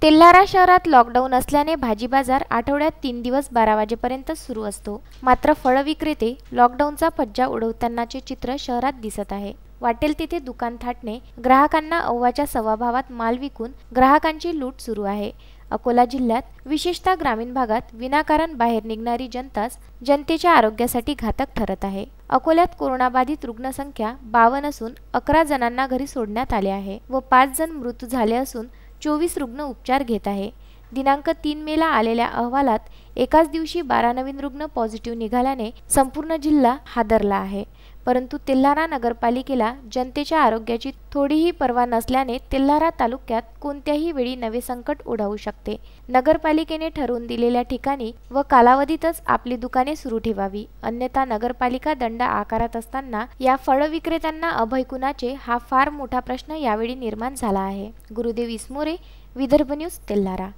तेल्हारा शहरात लॉकडाऊन असल्याने भाजी बाजार आठवड्यात 3 दिवस 12 वाजेपर्यंत सुरू असतो. मात्र फळ विक्रेते लॉकडाऊनचा फज्जा उडवतानाचे चित्र शहरात दिसत आहे. वाटेल तिथे दुकान थाटणे, ग्राहकांना अव्वाच्या सव्वाभावात माल विकून ग्राहकांची लूट सुरू आहे. अकोला जिल्ह्यात विशेषतः ग्रामीण भागात विनाकारण बाहेर निघणारी जनताच जनतेच्या आरोग्यासाठी घातक ठरत आहे. अकोल्यात कोरोनाबाधित रुग्णसंख्या 52 असून 11 जणांना घरी सोडण्यात आले आहे व 5 जण मृत झाले असून 24 रुग्ण उपचार घेत आहे. दिनांक 3 मेला आलेल्या अहवालात एकाच दिवशी 12 नवीन रुग्ण पॉझिटिव्ह निघाल्याने संपूर्ण जिल्हा हादरला आहे. परंतु तेल्हारा नगरपालिकेला जनतेच्या आरोग्याची थोडीही पर्वा नसल्याने तेल्हारा तालुक्यात कोणत्याही वेळी नवे संकट ओढवू शकते. नगरपालिकेने ठरवून दिलेल्या ठिकाणी व कालावधीतच आपली दुकाने सुरू ठेवावी, अन्यथा नगरपालिका दंड आकारत असताना या फळ विक्रेत्यांना अभय कुणाचे हा फार मोठा प्रश्न यावेळी निर्माण झाला आहे. गुरुदेव इसमोरे, विदर्भ न्यूज, तेल्हारा.